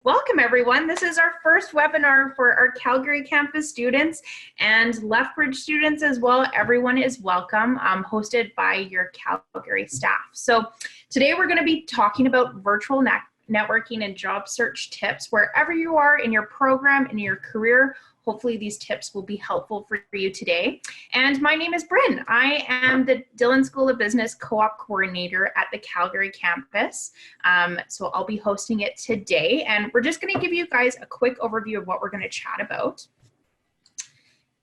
Welcome everyone. This is our first webinar for our Calgary campus students and Lethbridge students as well. Everyone is welcome, hosted by your Calgary staff. So today we're going to be talking about virtual networking and job search tips wherever you are in your program, in your career. Hopefully these tips will be helpful for you today. And my name is Brynne. I am the Dillon School of Business Co-op Coordinator at the Calgary campus. So I'll be hosting it today. And we're just going to give you guys a quick overview of what we're going to chat about.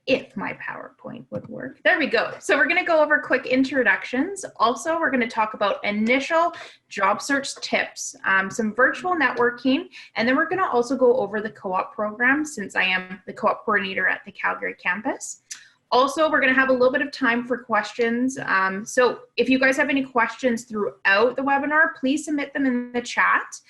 If my PowerPoint would work. There we go. So we're going to go over quick introductions. Also, we're going to talk about initial job search tips, some virtual networking, and then we're going to also go over the co-op program since I am the co-op coordinator at the Calgary campus. Also, we're going to have a little bit of time for questions. So if you guys have any questions throughout the webinar, please submit them in the chat.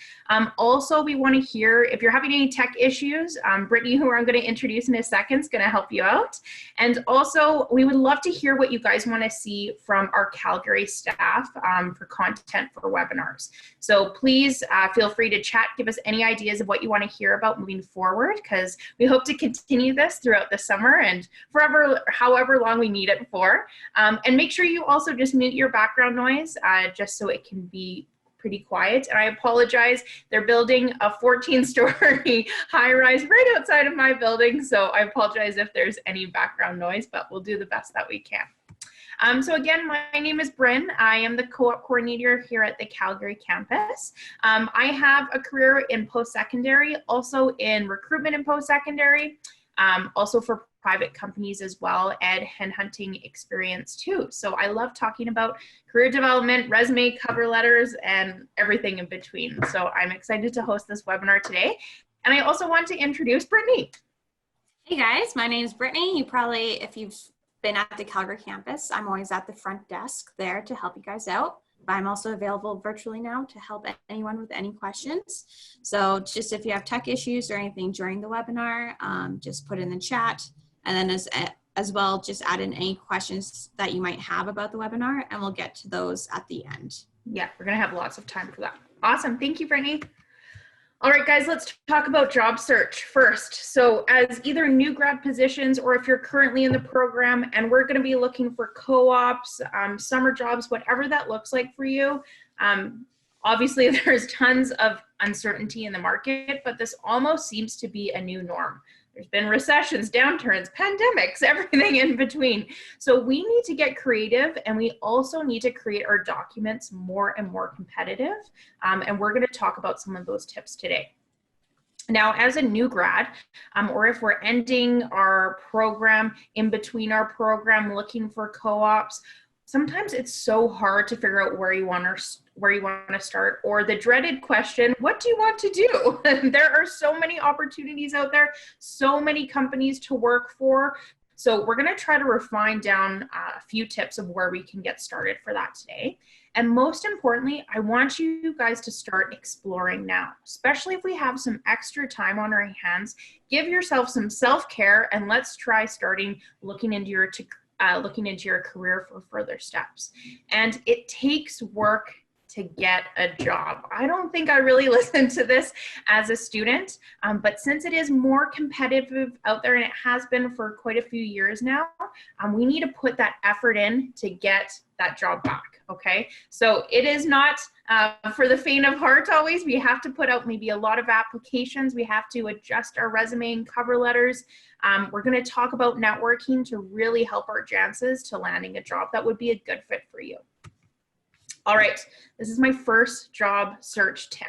Also, we want to hear if you're having any tech issues. Brittany, who I'm going to introduce in a second, is going to help you out. And also, we would love to hear what you guys want to see from our Calgary staff for content for webinars. So please feel free to chat, give us any ideas of what you want to hear about moving forward, because we hope to continue this throughout the summer and forever, however long we need it for. And make sure you also just mute your background noise just so it can be pretty quiet. And I apologize, they're building a 14-story high-rise right outside of my building, so I apologize if there's any background noise, but we'll do the best that we can. So again, my name is Brynne. I am the co-op coordinator here at the Calgary campus. I have a career in post-secondary, also in recruitment in post-secondary, also for private companies as well, and hunting experience too. So I love talking about career development, resume, cover letters, and everything in between. So I'm excited to host this webinar today. And I also want to introduce Brittany. Hey guys, my name is Brittany. You probably, if you've been at the Calgary campus, I'm always at the front desk there to help you guys out. But I'm also available virtually now to help anyone with any questions. So just if you have tech issues or anything during the webinar, just put in the chat. And then as well, just add in any questions that you might have about the webinar, and we'll get to those at the end. Yeah, we're gonna have lots of time for that. Awesome, thank you, Brittany. All right, guys, let's talk about job search first. So as either new grad positions or if you're currently in the program, and we're gonna be looking for co-ops, summer jobs, whatever that looks like for you. Obviously, there's tons of uncertainty in the market, but this almost seems to be a new norm. There's been recessions, downturns, pandemics, everything in between. So we need to get creative, and we also need to create our documents more and more competitive. And we're going to talk about some of those tips today. Now, as a new grad, or if we're ending our program, in between our program, looking for co-ops, sometimes it's so hard to figure out where you want to start, or the dreaded question, what do you want to do? There are so many opportunities out there, so many companies to work for. So we're going to try to refine down a few tips of where we can get started for that today. And most importantly, I want you guys to start exploring now, especially if we have some extra time on our hands. Give yourself some self-care, and let's try starting looking into your career for further steps. And it takes work to get a job. I don't think I really listened to this as a student, but since it is more competitive out there, and it has been for quite a few years now, we need to put that effort in to get that job back, okay? So it is not for the faint of heart always. We have to put out maybe a lot of applications. We have to adjust our resume and cover letters. We're gonna talk about networking to really help our chances to landing a job that would be a good fit for you. All right, this is my first job search tip.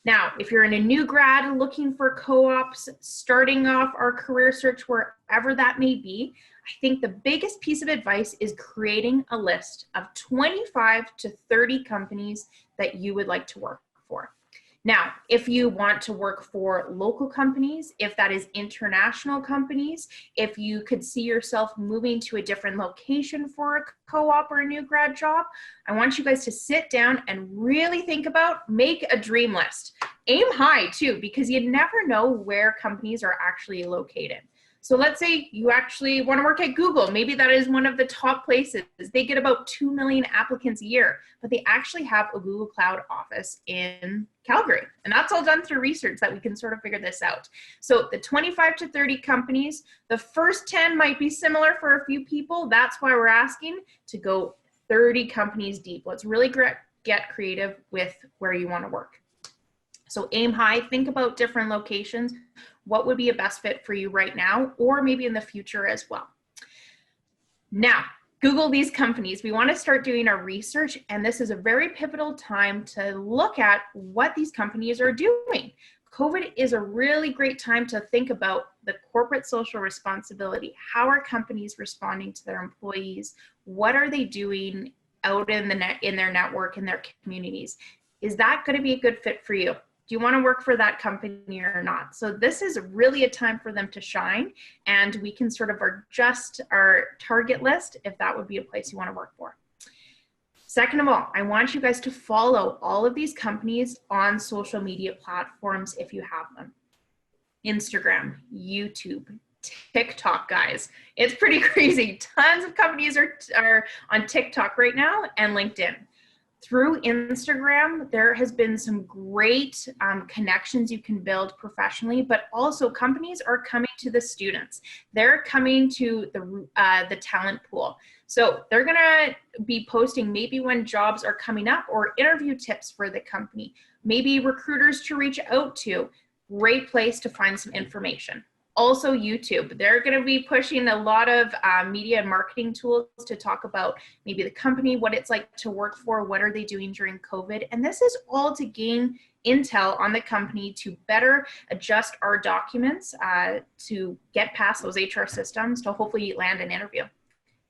Now, if you're in a new grad looking for co-ops, starting off our career search wherever that may be, I think the biggest piece of advice is creating a list of 25 to 30 companies that you would like to work for. Now, if you want to work for local companies, if that is international companies, if you could see yourself moving to a different location for a co-op or a new grad job, I want you guys to sit down and really think about, make a dream list. Aim high too, because you never know where companies are actually located. So let's say you actually want to work at Google. Maybe that is one of the top places. They get about 2 million applicants a year, but they actually have a Google Cloud office in Calgary. And that's all done through research that we can sort of figure this out. So the 25 to 30 companies, the first 10 might be similar for a few people. That's why we're asking to go 30 companies deep. Let's really get creative with where you want to work. So aim high, think about different locations. What would be a best fit for you right now, or maybe in the future as well. Now, Google these companies. We want to start doing our research, and this is a very pivotal time to look at what these companies are doing. COVID is a really great time to think about the corporate social responsibility. How are companies responding to their employees? What are they doing out in their network, in their communities? Is that going to be a good fit for you? Do you want to work for that company or not? So this is really a time for them to shine, and we can sort of adjust our target list if that would be a place you want to work for. Second of all, I want you guys to follow all of these companies on social media platforms if you have them. Instagram, YouTube, TikTok, guys. It's pretty crazy. Tons of companies are on TikTok right now, and LinkedIn. Through Instagram, there has been some great connections you can build professionally, but also companies are coming to the students. They're coming to the talent pool. So they're gonna be posting maybe when jobs are coming up or interview tips for the company, maybe recruiters to reach out to. Great place to find some information. Also YouTube, they're going to be pushing a lot of media and marketing tools to talk about maybe the company, what it's like to work for, what are they doing during COVID. And this is all to gain intel on the company to better adjust our documents to get past those HR systems to hopefully land an interview.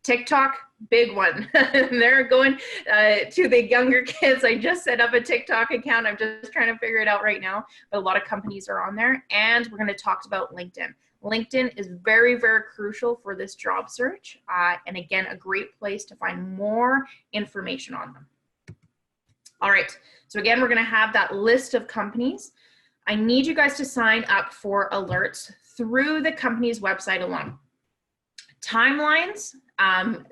TikTok, big one. They're going to the younger kids. I just set up a TikTok account. I'm just trying to figure it out right now, but a lot of companies are on there. And we're going to talk about LinkedIn. LinkedIn is very, very crucial for this job search. And again, a great place to find more information on them. All right, so again, we're going to have that list of companies. I need you guys to sign up for alerts through the company's website alone. Timelines,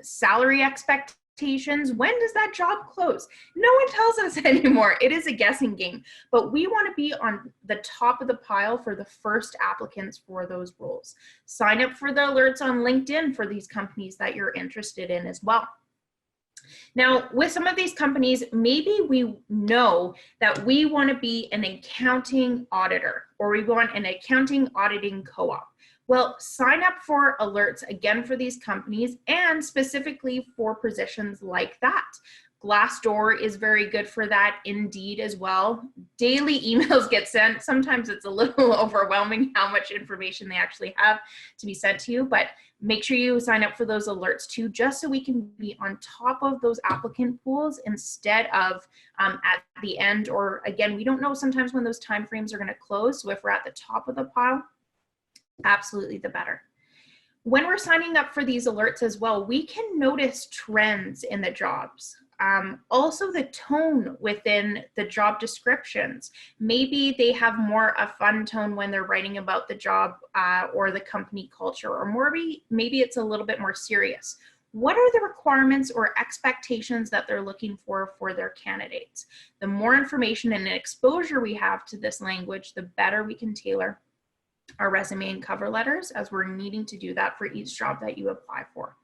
salary expectations, when does that job close? No one tells us anymore. It is a guessing game, but we want to be on the top of the pile for the first applicants for those roles. Sign up for the alerts on LinkedIn for these companies that you're interested in as well. Now, with some of these companies, maybe we know that we want to be an accounting auditor, or we want an accounting auditing co-op. Well, sign up for alerts again for these companies and specifically for positions like that. Glassdoor is very good for that, Indeed as well. Daily emails get sent. Sometimes it's a little overwhelming how much information they actually have to be sent to you, but make sure you sign up for those alerts too, just so we can be on top of those applicant pools instead of at the end, or again, we don't know sometimes when those timeframes are going to close. So if we're at the top of the pile, absolutely the better. When we're signing up for these alerts as well, we can notice trends in the jobs. Also the tone within the job descriptions. Maybe they have more a fun tone when they're writing about the job or the company culture, or maybe it's a little bit more serious. What are the requirements or expectations that they're looking for their candidates? The more information and exposure we have to this language, the better we can tailor our resume and cover letters, as we're needing to do that for each job that you apply for.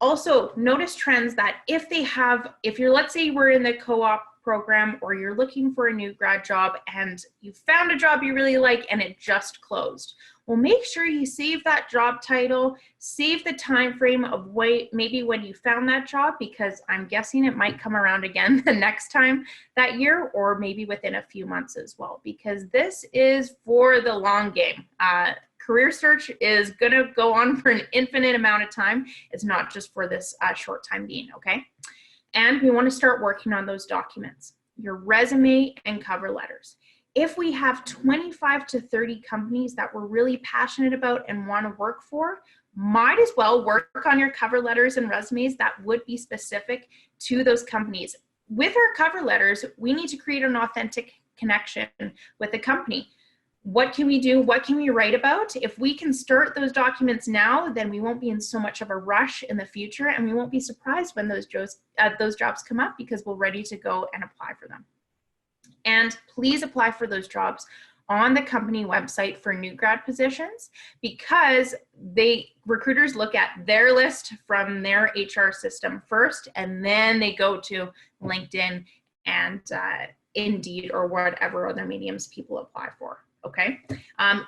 Also, notice trends that if you're, let's say we're in the co-op program, or you're looking for a new grad job and you found a job you really like and it just closed. Well, make sure you save that job title, save the time frame of maybe when you found that job, because I'm guessing it might come around again the next time that year, or maybe within a few months as well, because this is for the long game. Career search is going to go on for an infinite amount of time. It's not just for this short time being, okay? And we want to start working on those documents, your resume and cover letters. If we have 25 to 30 companies that we're really passionate about and want to work for, might as well work on your cover letters and resumes that would be specific to those companies. With our cover letters, we need to create an authentic connection with the company. what can we do? What can we write about? If we can start those documents now, then we won't be in so much of a rush in the future, and we won't be surprised when those jobs come up, because we're ready to go and apply for them. And please apply for those jobs on the company website for new grad positions, because recruiters look at their list from their HR system first, and then they go to LinkedIn and Indeed or whatever other mediums people apply for. Okay.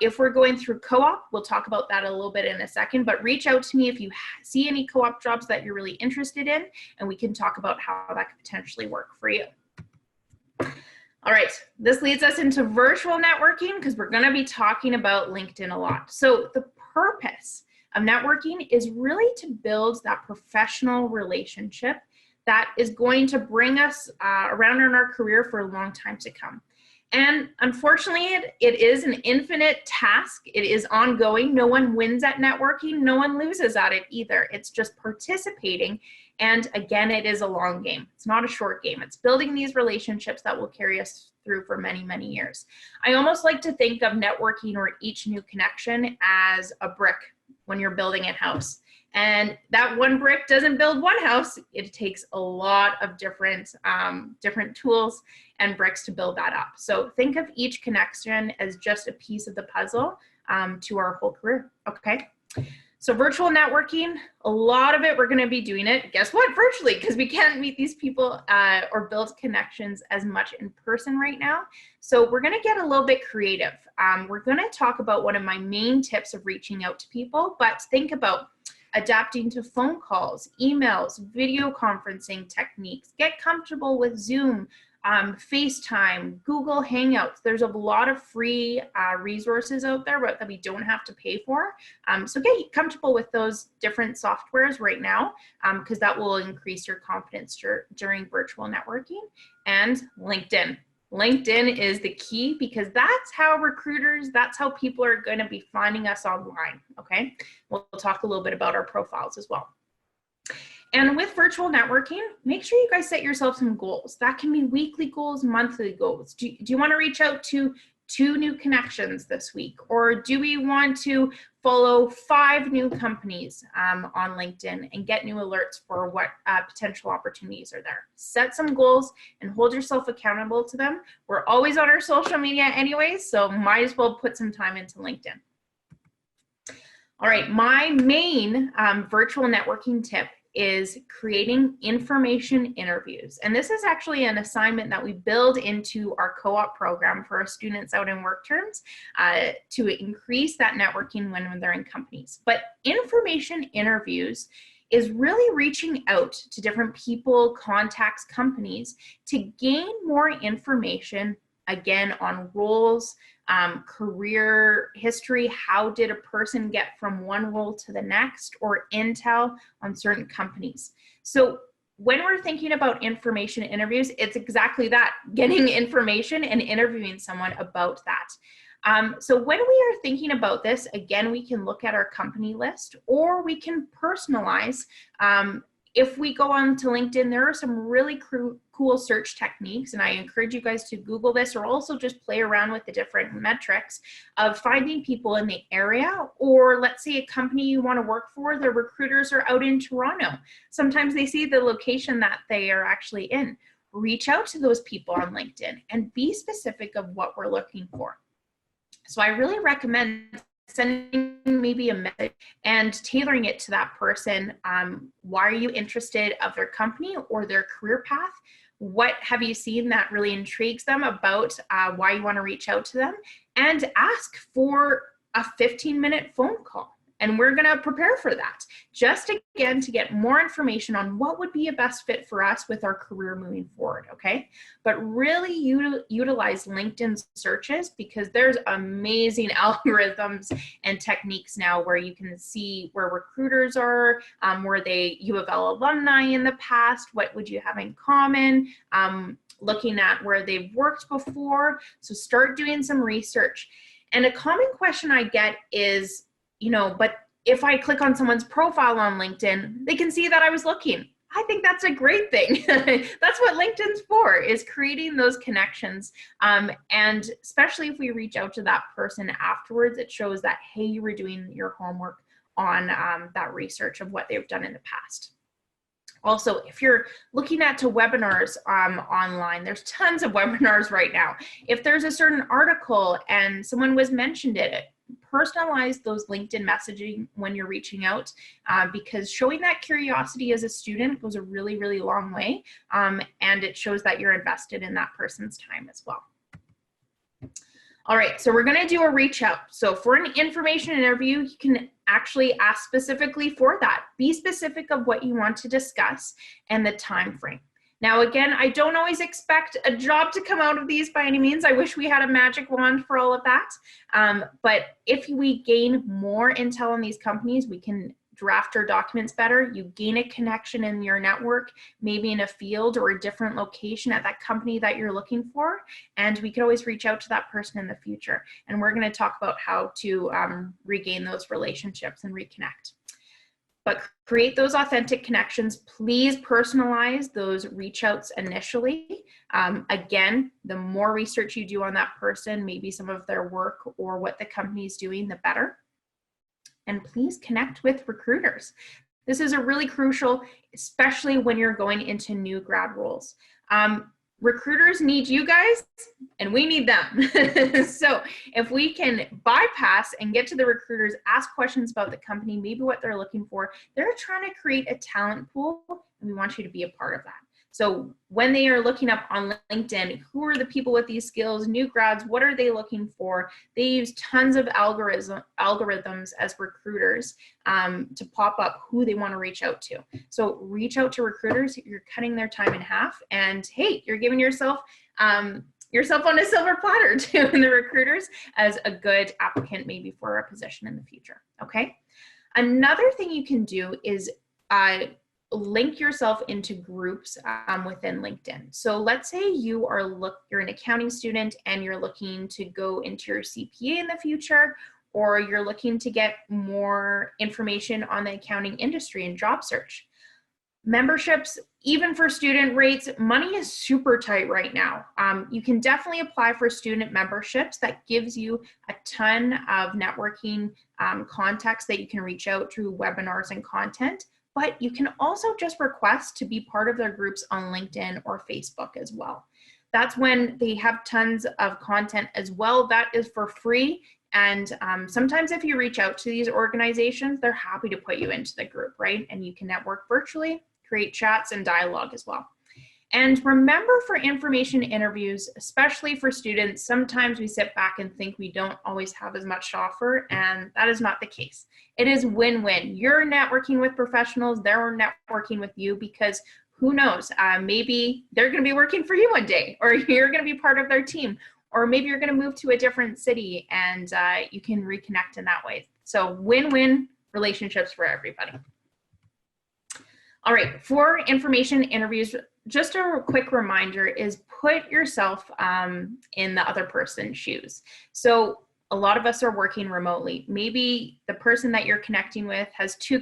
If we're going through co-op, we'll talk about that a little bit in a second, but reach out to me if you see any co-op jobs that you're really interested in, and we can talk about how that could potentially work for you. All right, this leads us into virtual networking, because we're going to be talking about LinkedIn a lot. So the purpose of networking is really to build that professional relationship that is going to bring us around in our career for a long time to come. And unfortunately, it is an infinite task. It is ongoing. No one wins at networking. No one loses at it either. It's just participating. And again, it is a long game. It's not a short game. It's building these relationships that will carry us through for many, many years. I almost like to think of networking or each new connection as a brick when you're building a house. And that one brick doesn't build one house. It takes a lot of different tools and bricks to build that up. So think of each connection as just a piece of the puzzle to our whole career, okay? So virtual networking, a lot of it, we're gonna be doing it, guess what, virtually, because we can't meet these people or build connections as much in person right now. So we're gonna get a little bit creative. We're gonna talk about one of my main tips of reaching out to people, but think about adapting to phone calls, emails, video conferencing techniques. Get comfortable with Zoom, FaceTime, Google Hangouts. There's a lot of free resources out there that we don't have to pay for. So get comfortable with those different softwares right now, because that will increase your confidence during virtual networking. And LinkedIn. LinkedIn is the key, because that's how recruiters, that's how people are going to be finding us online, okay? We'll talk a little bit about our profiles as well. And with virtual networking, make sure you guys set yourself some goals. That can be weekly goals, monthly goals. Do you want to reach out to 2 new connections this week? Or do we want to follow 5 new companies on LinkedIn and get new alerts for what potential opportunities are there? Set some goals and hold yourself accountable to them. We're always on our social media anyways, so might as well put some time into LinkedIn. All right, my main virtual networking tip is creating information interviews. And this is actually an assignment that we build into our co-op program for our students out in work terms to increase that networking when they're in companies. But information interviews is really reaching out to different people, contacts, companies to gain more information, again, on roles, career history, how did a person get from one role to the next, or intel on certain companies. So when we're thinking about information interviews, it's exactly that, getting information and interviewing someone about that. So when we are thinking about this, again, we can look at our company list, or we can personalize. If we go on to LinkedIn, there are some really cool search techniques, and I encourage you guys to Google this, or also just play around with the different metrics of finding people in the area. Or let's say a company you want to work for, their recruiters are out in Toronto. Sometimes they see the location that they are actually in. Reach out to those people on LinkedIn and be specific of what we're looking for. So I really recommend sending maybe a message and tailoring it to that person. Why are you interested of their company or their career path? What have you seen that really intrigues them about why you want to reach out to them? And ask for a 15-minute phone call. And we're going to prepare for that, just again to get more information on what would be a best fit for us with our career moving forward, okay? But really utilize LinkedIn searches, because there's amazing algorithms and techniques now where you can see where recruiters are, where U of L alumni in the past, what would you have in common, looking at where they've worked before. So start doing some research. And a common question I get is, but if I click on someone's profile on LinkedIn, they can see that I was looking. I think that's a great thing. That's what LinkedIn's for, is creating those connections. And especially if we reach out to that person afterwards, it shows that, hey, you were doing your homework on that research of what they've done in the past. Also, if you're looking at webinars online, there's tons of webinars right now. If there's a certain article and someone was mentioned it, personalize those LinkedIn messaging when you're reaching out, because showing that curiosity as a student goes a really, really long way, and it shows that you're invested in that person's time as well. All right, so we're gonna do a reach out. So for an information interview, you can actually ask specifically for that. Be specific of what you want to discuss and the time frame. Now, again, I don't always expect a job to come out of these by any means. I wish we had a magic wand for all of that. But if we gain more intel on these companies, we can draft our documents better. You gain a connection in your network, maybe in a field or a different location at that company that you're looking for. And we could always reach out to that person in the future. And we're going to talk about how to regain those relationships and reconnect. But create those authentic connections. Please personalize those reach outs initially. Again, the more research you do on that person, maybe some of their work or what the company is doing, the better. And please connect with recruiters. This is a really crucial, especially when you're going into new grad roles. Recruiters need you guys and we need them. So if we can bypass and get to the recruiters, ask questions about the company, maybe what they're looking for, they're trying to create a talent pool and we want you to be a part of that. So when they are looking up on LinkedIn, who are the people with these skills, new grads, what are they looking for? They use tons of algorithms as recruiters to pop up who they want to reach out to. So reach out to recruiters, you're cutting their time in half, and hey, you're giving yourself on a silver platter to the recruiters as a good applicant maybe for a position in the future, okay? Another thing you can do is link yourself into groups within LinkedIn. So let's say you're an accounting student and you're looking to go into your CPA in the future, or you're looking to get more information on the accounting industry and job search. Memberships, even for student rates, money is super tight right now. You can definitely apply for student memberships. That gives you a ton of networking contacts that you can reach out through webinars and content. But you can also just request to be part of their groups on LinkedIn or Facebook as well. That's when they have tons of content as well. That is for free. And sometimes if you reach out to these organizations, they're happy to put you into the group, right? And you can network virtually, create chats and dialogue as well. And remember, for information interviews, especially for students, sometimes we sit back and think we don't always have as much to offer, and that is not the case. It is win-win. You're networking with professionals, they're networking with you, because who knows, maybe they're going to be working for you one day, or you're going to be part of their team, or maybe you're going to move to a different city and you can reconnect in that way. So win-win relationships for everybody. All right, for information interviews, just a quick reminder is put yourself in the other person's shoes. So a lot of us are working remotely. Maybe the person that you're connecting with has two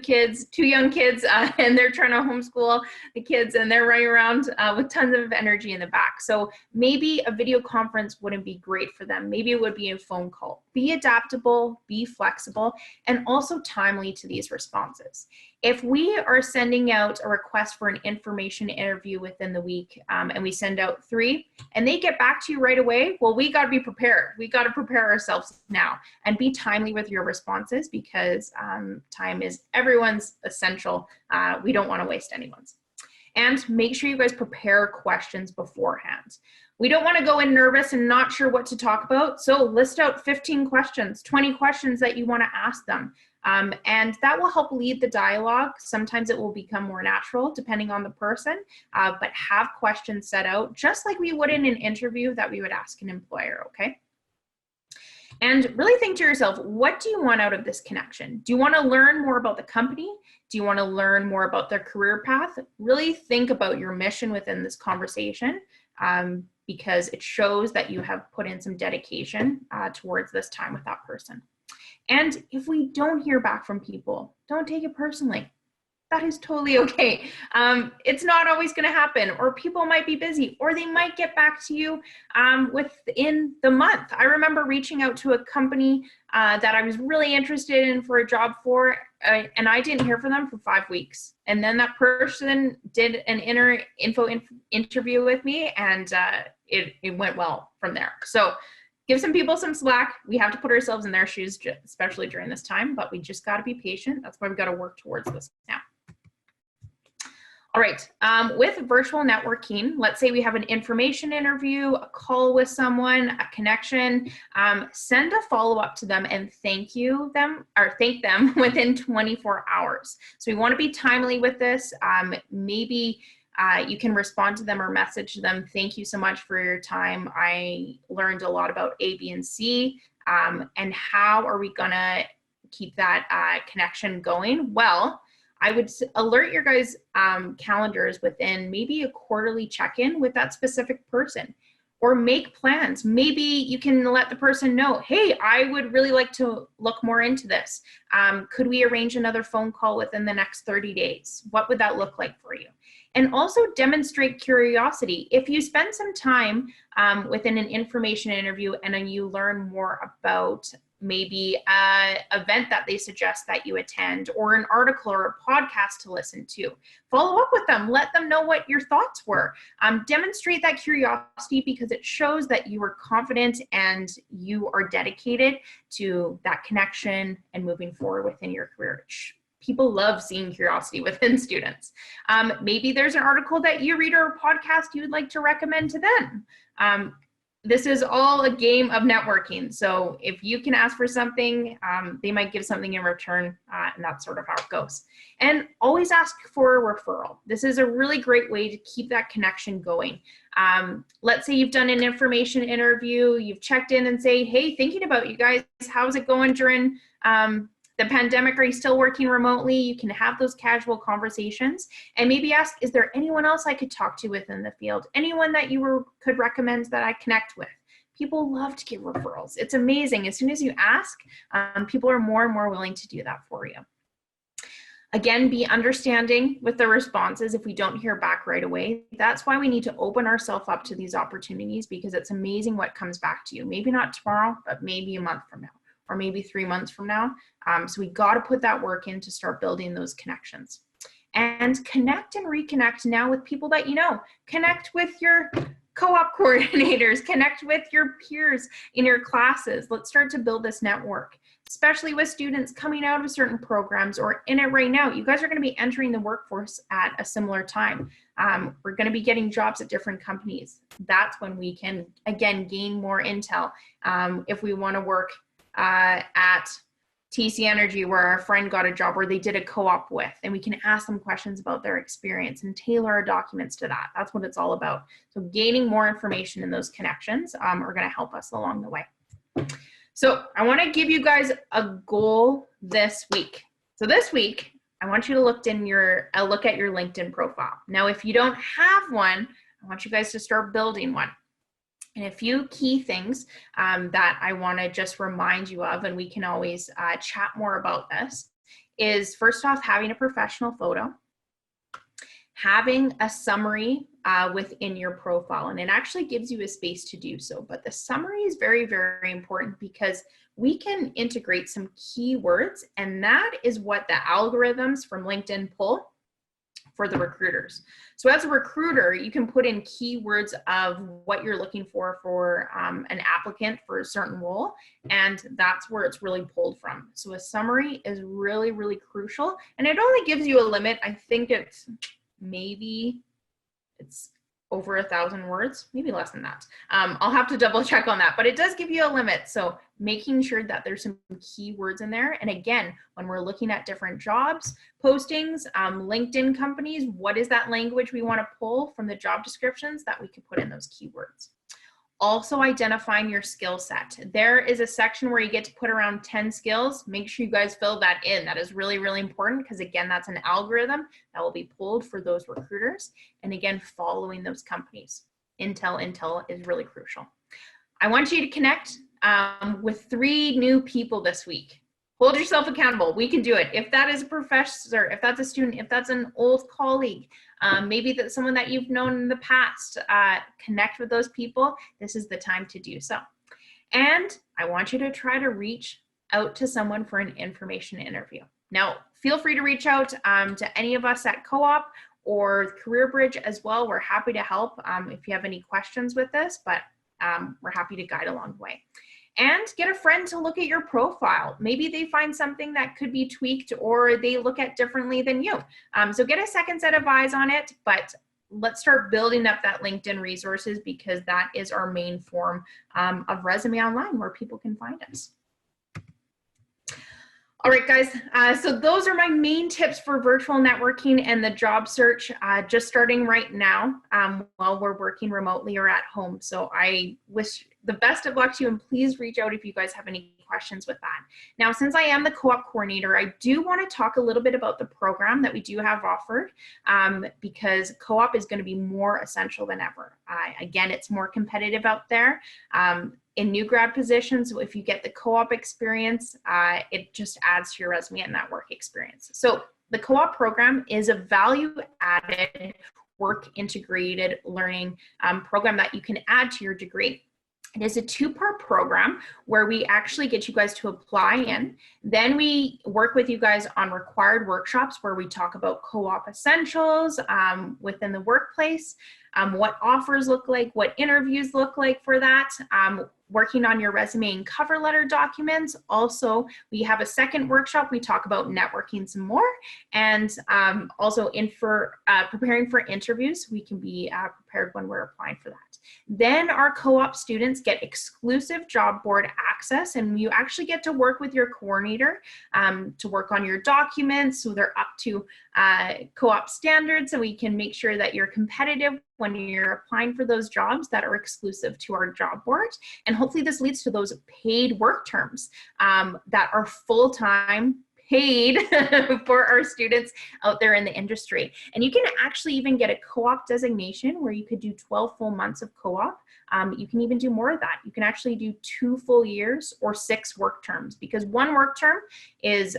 young kids, and they're trying to homeschool the kids, and they're running around with tons of energy in the back. So maybe a video conference wouldn't be great for them. Maybe it would be a phone call. Be adaptable, be flexible, and also timely to these responses. If we are sending out a request for an information interview within the week, and we send out 3 and they get back to you right away, well, we got to be prepared. We got to prepare ourselves now and be timely with your responses, because time is everyone's essential. We don't want to waste anyone's. And make sure you guys prepare questions beforehand. We don't want to go in nervous and not sure what to talk about. So list out 15 questions, 20 questions that you want to ask them. And that will help lead the dialogue. Sometimes it will become more natural depending on the person, but have questions set out just like we would in an interview that we would ask an employer, okay? And really think to yourself, what do you want out of this connection? Do you want to learn more about the company? Do you want to learn more about their career path? Really think about your mission within this conversation, because it shows that you have put in some dedication towards this time with that person. And if we don't hear back from people, don't take it personally. That is totally okay. It's not always going to happen, or people might be busy, or they might get back to you within the month. I remember reaching out to a company that I was really interested in for a job for, and I didn't hear from them for 5 weeks. And then that person did an interview with me, and it went well from there. So give some people some slack. We have to put ourselves in their shoes, especially during this time, but we just got to be patient. That's why we've got to work towards this now. All right, with virtual networking, let's say we have an information interview, a call with someone, a connection, send a follow-up to them and thank them within 24 hours. So we want to be timely with this. Maybe you can respond to them or message them. Thank you so much for your time. I learned a lot about A, B, and C, and how are we gonna keep that connection going? Well, I would alert your guys' calendars within maybe a quarterly check-in with that specific person, or make plans. Maybe you can let the person know, hey, I would really like to look more into this. Could we arrange another phone call within the next 30 days? What would that look like for you? And also demonstrate curiosity. If you spend some time within an information interview and then you learn more about maybe an event that they suggest that you attend, or an article or a podcast to listen to, follow up with them, let them know what your thoughts were. Demonstrate that curiosity, because it shows that you are confident and you are dedicated to that connection and moving forward within your career. People love seeing curiosity within students. Maybe there's an article that you read or a podcast you would like to recommend to them. This is all a game of networking. So if you can ask for something, they might give something in return, and that's sort of how it goes. And always ask for a referral. This is a really great way to keep that connection going. Let's say you've done an information interview, you've checked in and say, hey, thinking about you guys, how's it going during the pandemic? Are you still working remotely? You can have those casual conversations and maybe ask, is there anyone else I could talk to within the field? Anyone that you could recommend that I connect with? People love to give referrals. It's amazing. As soon as you ask, people are more and more willing to do that for you. Again, be understanding with the responses if we don't hear back right away. That's why we need to open ourselves up to these opportunities, because it's amazing what comes back to you. Maybe not tomorrow, but maybe a month from now, or maybe 3 months from now. So we got to put that work in to start building those connections. And connect and reconnect now with people that you know. Connect with your co-op coordinators, connect with your peers in your classes. Let's start to build this network, especially with students coming out of certain programs or in it right now. You guys are going to be entering the workforce at a similar time. We're going to be getting jobs at different companies. That's when we can, again, gain more intel. If we want to work at TC Energy, where our friend got a job where they did a co-op with, and we can ask them questions about their experience and tailor our documents to that. That's what it's all about. So gaining more information in those connections are going to help us along the way. So I want to give you guys a goal this week. So this week, I want you to look at your LinkedIn profile. Now, if you don't have one, I want you guys to start building one. And a few key things that I want to just remind you of, and we can always chat more about this, is first off, having a professional photo, having a summary within your profile, and it actually gives you a space to do so. But the summary is very, very important, because we can integrate some keywords, and that is what the algorithms from LinkedIn pull for the recruiters. So as a recruiter, you can put in keywords of what you're looking for an applicant for a certain role, and that's where it's really pulled from. So a summary is really, really crucial, and it only gives you a limit. I think it's over 1,000 words, maybe less than that. I'll have to double check on that, but it does give you a limit. So making sure that there's some keywords in there. And again, when we're looking at different jobs, postings, LinkedIn companies, what is that language we want to pull from the job descriptions that we could put in those keywords? Also identifying your skill set. There is a section where you get to put around 10 skills. Make sure you guys fill that in. That is really, really important, because again, that's an algorithm that will be pulled for those recruiters. And again, following those companies. Intel is really crucial. I want you to connect with 3 new people this week. Hold yourself accountable. We can do it. If that is a professor, if that's a student, if that's an old colleague, maybe that's someone that you've known in the past, connect with those people. This is the time to do so. And I want you to try to reach out to someone for an information interview. Now, feel free to reach out to any of us at Co-op or Career Bridge as well. We're happy to help if you have any questions with this, but we're happy to guide along the way. And get a friend to look at your profile. Maybe they find something that could be tweaked or they look at differently than you. So get a second set of eyes on it, but let's start building up that LinkedIn resources, because that is our main form of resume online where people can find us. All right, guys, so those are my main tips for virtual networking and the job search, just starting right now while we're working remotely or at home. So I wish the best of luck to you, and please reach out if you guys have any questions with that. Now, since I am the co-op coordinator, I do want to talk a little bit about the program that we do have offered, because co-op is going to be more essential than ever. Again, it's more competitive out there. In new grad positions, if you get the co-op experience, it just adds to your resume and that work experience. So the co-op program is a value-added, work-integrated learning program that you can add to your degree. It is a two-part program where we actually get you guys to apply in. Then we work with you guys on required workshops where we talk about co-op essentials within the workplace, what offers look like, what interviews look like for that, working on your resume and cover letter documents. Also, we have a second workshop. We talk about networking some more, and also preparing for interviews. We can be prepared when we're applying for that. Then our co-op students get exclusive job board access, and you actually get to work with your coordinator to work on your documents, so they're up to co-op standards, so we can make sure that you're competitive when you're applying for those jobs that are exclusive to our job board. And hopefully this leads to those paid work terms that are full-time, paid for our students out there in the industry. And you can actually even get a co-op designation where you could do 12 full months of co-op. You can even do more of that. You can actually do 2 full years or 6 work terms, because 1 work term is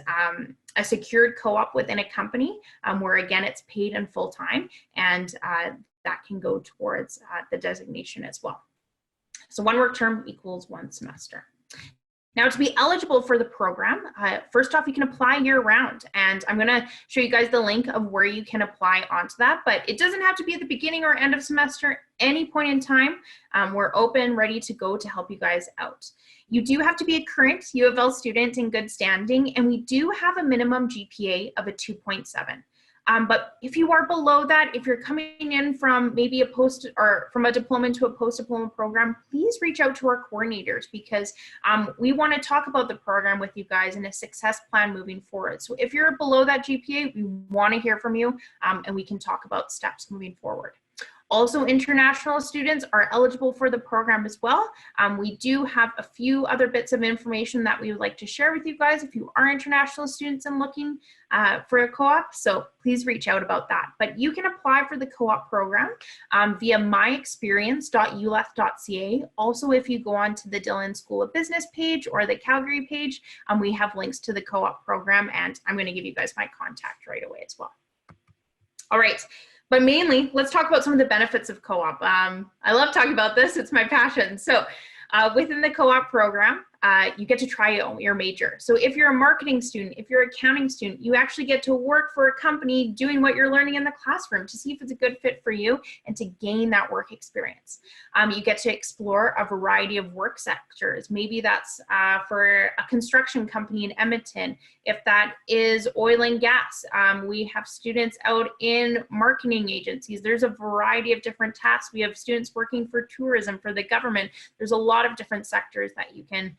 a secured co-op within a company where, again, it's paid and full-time, and that can go towards the designation as well. So 1 work term equals 1 semester. Now, to be eligible for the program, first off, you can apply year-round, and I'm going to show you guys the link of where you can apply onto that, but it doesn't have to be at the beginning or end of semester, any point in time. We're open, ready to go to help you guys out. You do have to be a current U of L student in good standing, and we do have a minimum GPA of a 2.7. But if you are below that, if you're coming in from maybe a post or from a diploma to a post-diploma program, please reach out to our coordinators, because we want to talk about the program with you guys and a success plan moving forward. So if you're below that GPA, we want to hear from you, and we can talk about steps moving forward. Also, international students are eligible for the program as well. We do have a few other bits of information that we would like to share with you guys if you are international students and looking for a co-op, so please reach out about that. But you can apply for the co-op program via myexperience.uleth.ca. Also, if you go on to the Dillon School of Business page or the Calgary page, we have links to the co-op program, and I'm going to give you guys my contact right away as well. All right. But mainly, let's talk about some of the benefits of co-op. I love talking about this. It's my passion. So within the co-op program, you get to try your major. So if you're a marketing student, if you're an accounting student, you actually get to work for a company doing what you're learning in the classroom to see if it's a good fit for you and to gain that work experience. You get to explore a variety of work sectors. Maybe that's for a construction company in Edmonton. If that is oil and gas, we have students out in marketing agencies. There's a variety of different tasks. We have students working for tourism, for the government. There's a lot of different sectors that you can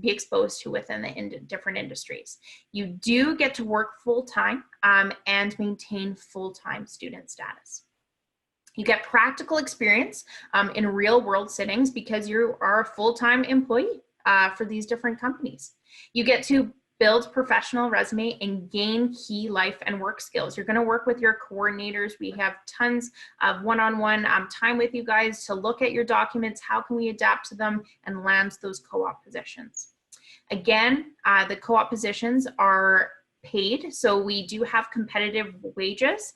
be exposed to within the different industries. You do get to work full-time and maintain full-time student status. You get practical experience in real-world settings because you are a full-time employee for these different companies. You get to build professional resume and gain key life and work skills. You're going to work with your coordinators. We have tons of one-on-one time with you guys to look at your documents. How can we adapt to them and land those co-op positions? Again, the co-op positions are paid, so we do have competitive wages.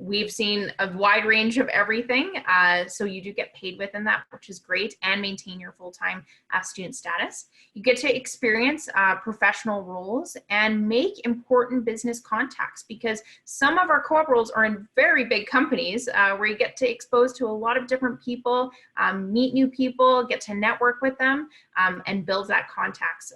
We've seen a wide range of everything, so you do get paid within that, which is great, and maintain your full-time student status. You get to experience professional roles and make important business contacts, because some of our co-op roles are in very big companies where you get to expose to a lot of different people, meet new people, get to network with them, and build that contacts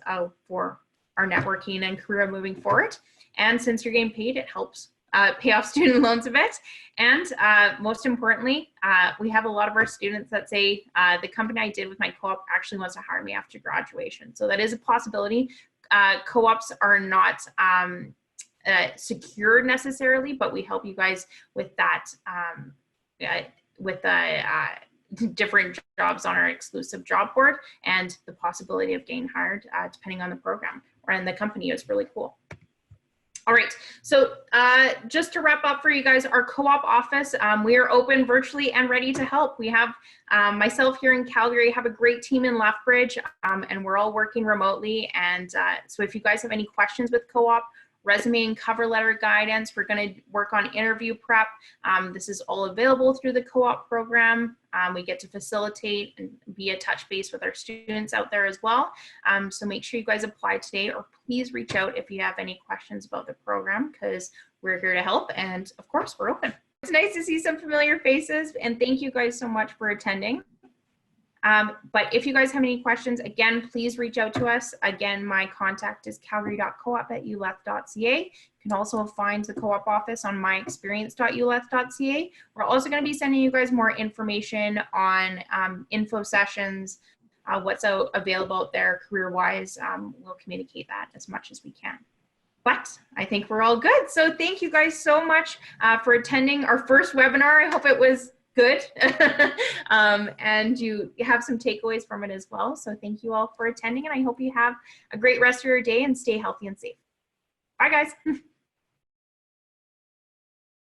for our networking and career moving forward. And since you're getting paid, it helps pay off student loans a bit. And most importantly, we have a lot of our students that say the company I did with my co-op actually wants to hire me after graduation. So that is a possibility. Co-ops are not secured necessarily, but we help you guys with that, with the different jobs on our exclusive job board and the possibility of getting hired depending on the program. And the company is really cool. All right, so just to wrap up for you guys, our co-op office, we are open virtually and ready to help. We have myself here in Calgary, have a great team in Lethbridge, and we're all working remotely. And so if you guys have any questions with co-op, resume and cover letter guidance, we're going to work on interview prep. This is all available through the co-op program. We get to facilitate and be a touch base with our students out there as well. So make sure you guys apply today, or please reach out if you have any questions about the program, because we're here to help. And of course, we're open. It's nice to see some familiar faces, and thank you guys so much for attending. But if you guys have any questions, again, please reach out to us. Again, my contact is calgary.coop@uleth.ca. You can also find the co-op office on myexperience.uleth.ca. We're also going to be sending you guys more information on info sessions, what's available out there career-wise. We'll communicate that as much as we can. But I think we're all good. So thank you guys so much for attending our first webinar. I hope it was good and you have some takeaways from it as well. So thank you all for attending, and I hope you have a great rest of your day and stay healthy and safe. Bye guys.